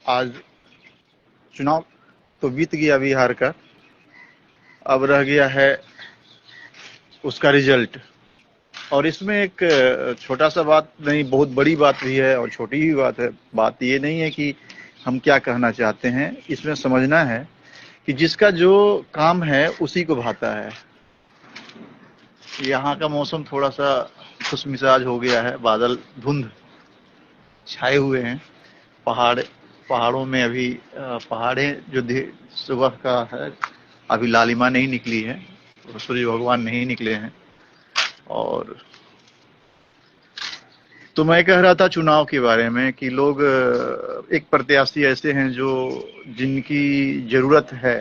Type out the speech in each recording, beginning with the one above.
आज चुनाव तो बीत गया बिहार का, अब रह गया है उसका रिजल्ट। और इसमें एक छोटा सा बात नहीं, बहुत बड़ी बात भी है और छोटी भी बात है। बात ये नहीं है कि हम क्या कहना चाहते हैं, इसमें समझना है कि जिसका जो काम है उसी को भाता है। यहाँ का मौसम थोड़ा सा खुशमिजाज हो गया है, बादल धुंध छाए हुए हैं। पहाड़ों में अभी पहाड़ें जो सुबह का है, अभी लालिमा नहीं निकली है, सूर्य भगवान नहीं निकले हैं। और तो मैं कह रहा था चुनाव के बारे में कि लोग, एक प्रत्याशी ऐसे हैं जो जिनकी जरूरत है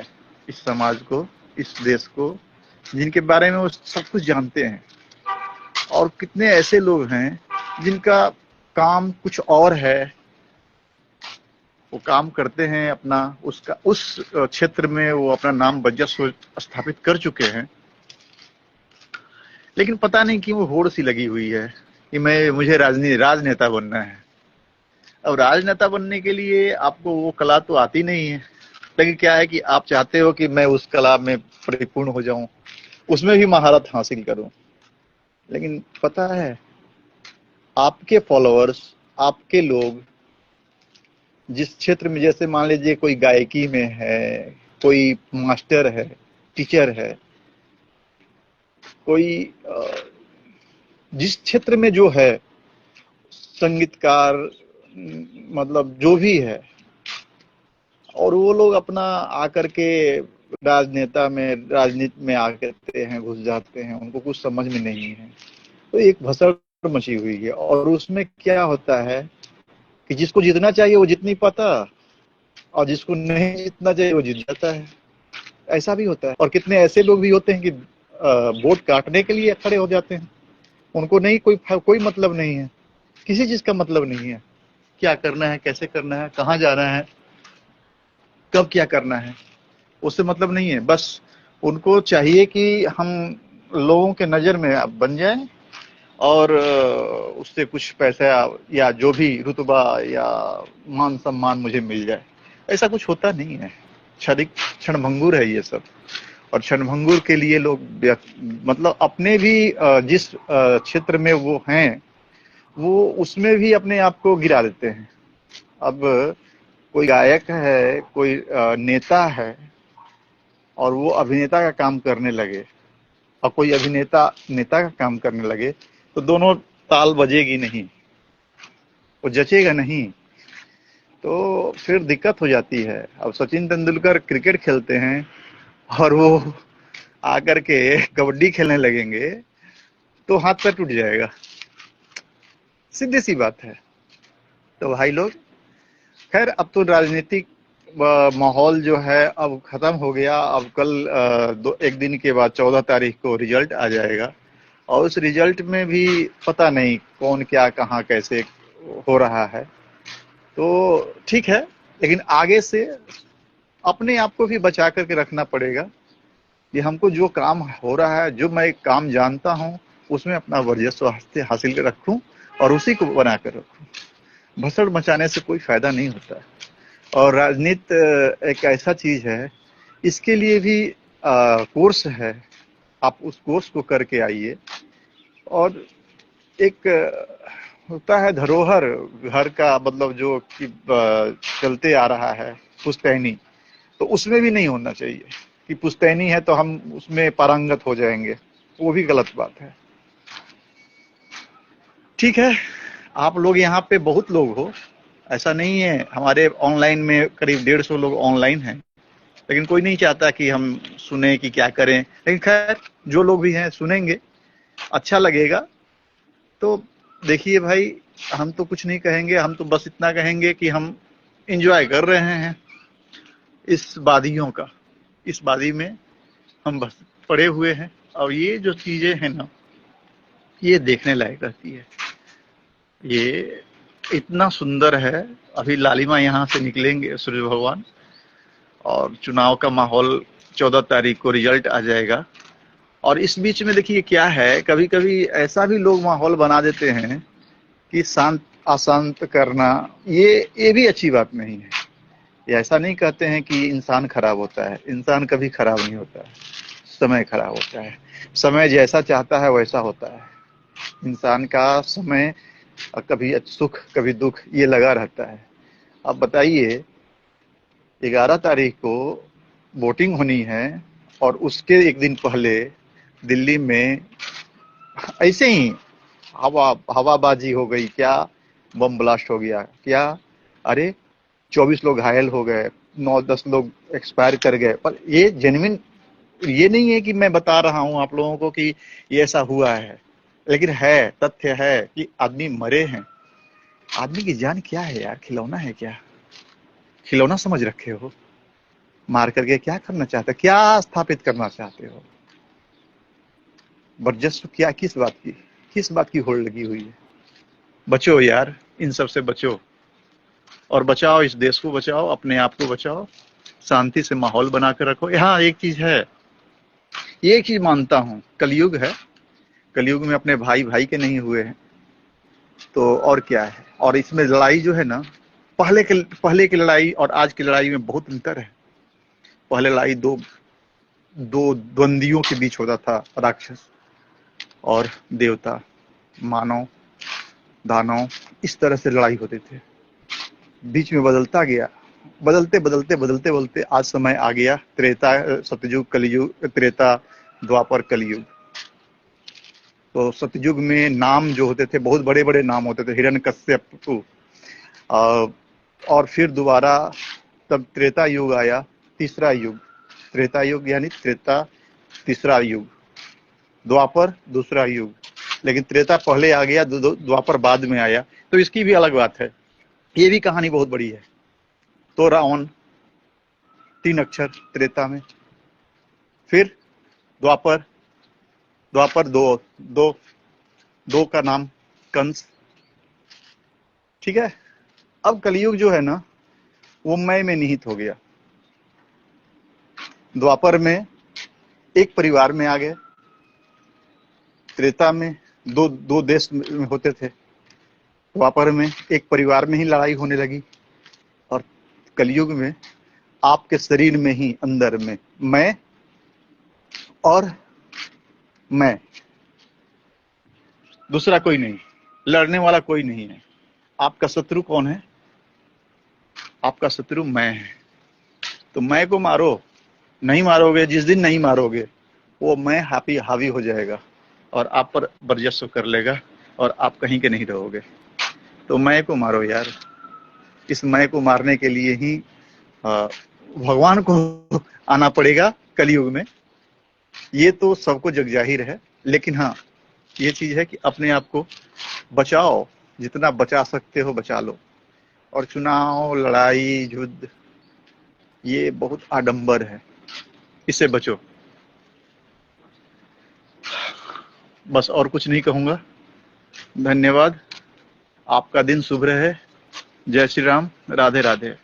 इस समाज को, इस देश को, जिनके बारे में वो सब कुछ जानते हैं। और कितने ऐसे लोग हैं जिनका काम कुछ और है, वो काम करते हैं अपना, उसका उस क्षेत्र में वो अपना नाम वर्चस्व स्थापित कर चुके हैं, लेकिन पता नहीं क्यों होड़ सी लगी हुई है कि मुझे राजनेता बनना है। अब राजनेता बनने के लिए आपको वो कला तो आती नहीं है, लेकिन क्या है कि आप चाहते हो कि मैं उस कला में परिपूर्ण हो जाऊं, उसमें भी महारत हासिल करूं। लेकिन पता है, आपके फॉलोअर्स, आपके लोग जिस क्षेत्र में, जैसे मान लीजिए कोई गायकी में है, कोई मास्टर है, टीचर है, कोई जिस क्षेत्र में जो है, संगीतकार, मतलब जो भी है, और वो लोग अपना आकर के राजनीति में आते हैं, घुस जाते हैं, उनको कुछ समझ में नहीं है। तो एक भसड़ मची हुई है। और उसमें क्या होता है कि जिसको जीतना चाहिए वो जीत नहीं पाता, और जिसको नहीं जीतना चाहिए वो जीत जाता है। ऐसा भी होता है। और कितने ऐसे लोग भी होते हैं कि वोट काटने के लिए खड़े हो जाते हैं, उनको नहीं कोई मतलब नहीं है, किसी चीज का मतलब नहीं है, क्या करना है, कैसे करना है, कहाँ जाना है, कब क्या करना है, उससे मतलब नहीं है। बस उनको चाहिए कि हम लोगों के नजर में बन जाएं और उससे कुछ पैसा या जो भी रुतबा या मान सम्मान मुझे मिल जाए। ऐसा कुछ होता नहीं है, क्षणभंगुर है ये सब। और क्षणभंगुर के लिए लोग मतलब अपने भी जिस क्षेत्र में वो हैं, वो उसमें भी अपने आप को गिरा देते हैं। अब कोई गायक है, कोई नेता है, और वो अभिनेता का काम करने लगे, और कोई अभिनेता नेता का काम करने लगे, तो दोनों ताल बजेगी नहीं, वो जचेगा नहीं, तो फिर दिक्कत हो जाती है। अब सचिन तेंदुलकर क्रिकेट खेलते हैं और वो आकर के कबड्डी खेलने लगेंगे तो हाथ पैर टूट जाएगा, सीधी सी बात है। तो भाई लोग, खैर अब तो राजनीतिक माहौल जो है अब खत्म हो गया। अब कल एक दिन के बाद 14 तारीख को रिजल्ट आ जाएगा, और उस रिजल्ट में भी पता नहीं कौन क्या कहाँ कैसे हो रहा है। तो ठीक है, लेकिन आगे से अपने आप को भी बचा करके रखना पड़ेगा कि हमको जो काम हो रहा है, जो मैं काम जानता हूँ, उसमें अपना वर्चस्व हासिल रखूं और उसी को बना कर रखूं। भसड़ मचाने से कोई फायदा नहीं होता। और राजनीति एक ऐसा चीज है, इसके लिए भी कोर्स है, आप उस कोर्स को करके आइए। और एक होता है धरोहर घर का, मतलब जो कि चलते आ रहा है, पुश्तैनी, तो उसमें भी नहीं होना चाहिए कि पुश्तैनी है तो हम उसमें पारंगत हो जाएंगे, वो भी गलत बात है। ठीक है, आप लोग यहाँ पे बहुत लोग हो, ऐसा नहीं है। हमारे ऑनलाइन में करीब 150 लोग ऑनलाइन हैं, लेकिन कोई नहीं चाहता कि हम सुने कि क्या करें। लेकिन खैर, जो लोग भी हैं सुनेंगे, अच्छा लगेगा। तो देखिए भाई, हम तो कुछ नहीं कहेंगे, हम तो बस इतना कहेंगे कि हम एंजॉय कर रहे हैं इस वादियों का। इस वादी में हम बस पड़े हुए हैं, और ये जो चीजें हैं ना, ये देखने लायक रहती है। ये इतना सुंदर है। अभी लालिमा यहाँ से निकलेंगे सूर्य भगवान, और चुनाव का माहौल 14 तारीख को रिजल्ट आ जाएगा। और इस बीच में देखिए क्या है, कभी कभी ऐसा भी लोग माहौल बना देते हैं कि शांत अशांत करना, ये भी अच्छी बात नहीं है। ये ऐसा नहीं कहते हैं कि इंसान खराब होता है, इंसान कभी खराब नहीं होता है, समय खराब होता है। समय जैसा चाहता है वैसा होता है। इंसान का समय कभी सुख कभी दुख ये लगा रहता है। अब बताइए, 11 तारीख को वोटिंग होनी है और उसके एक दिन पहले दिल्ली में ऐसे ही हवाबाजी हो गई क्या, बम ब्लास्ट हो गया क्या, अरे 24 लोग घायल हो गए, 9-10 लोग एक्सपायर कर गए। पर ये जेन्युइन ये नहीं है कि मैं बता रहा हूं आप लोगों को कि ये ऐसा हुआ है, लेकिन है, तथ्य है कि आदमी मरे हैं। आदमी की जान क्या है यार, खिलौना है क्या? खिलौना समझ रखे हो? मार करके क्या करना चाहते, क्या स्थापित करना चाहते हो? वर्चस्व क्या, किस बात की होड़ लगी हुई है? बचो यार, इन सब से बचो और बचाओ, इस देश को बचाओ, अपने आप को बचाओ, शांति से माहौल बनाकर रखो। यहाँ एक चीज है, ये एक चीज मानता हूँ, कलयुग है, कलयुग में अपने भाई भाई के नहीं हुए हैं तो और क्या है। और इसमें लड़ाई जो है ना, पहले की लड़ाई और आज की लड़ाई में बहुत अंतर है। पहले लड़ाई दो दो द्वंद्वियों के बीच होता था, राक्षस और देवता, मानव दानव, इस तरह से लड़ाई होते थे। बीच में बदलता गया, बदलते बदलते बदलते बदलते आज समय आ गया त्रेता, सतयुग, कलयुग, त्रेता, द्वापर, कलयुग। तो सतयुग में नाम जो होते थे, बहुत बड़े बड़े नाम होते थे, हिरण्यकश्यप, और फिर दोबारा तब त्रेता युग आया, तीसरा युग, त्रेता युग यानी त्रेता तीसरा युग, द्वापर दूसरा युग, लेकिन त्रेता पहले आ गया, द्वापर बाद में आया। तो इसकी भी अलग बात है, ये भी कहानी बहुत बड़ी है। तो रावण 3 अक्षर त्रेता में, फिर द्वापर, द्वापर दो का नाम कंस, ठीक है। अब कलयुग जो है ना, वो मैं में निहित हो गया। द्वापर में एक परिवार में आ गए, त्रेता में दो दो देश में होते थे, द्वापर में एक परिवार में ही लड़ाई होने लगी, और कलयुग में आपके शरीर में ही अंदर में मैं और मैं, दूसरा कोई नहीं, लड़ने वाला कोई नहीं है। आपका शत्रु कौन है? आपका शत्रु मैं है। तो मैं को मारो, नहीं मारोगे, जिस दिन नहीं मारोगे वो मैं हावी हो जाएगा और आप पर वर्चस्व कर लेगा और आप कहीं के नहीं रहोगे। तो मैं को मारो यार। इस मैं को मारने के लिए ही भगवान को आना पड़ेगा कलयुग में, ये तो सबको जग जाहिर है। लेकिन हाँ, ये चीज है कि अपने आप को बचाओ, जितना बचा सकते हो बचा लो। और चुनाव, लड़ाई, युद्ध, ये बहुत आडंबर है, इससे बचो। बस और कुछ नहीं कहूंगा। धन्यवाद। आपका दिन शुभ रहे। जय श्री राम। राधे राधे।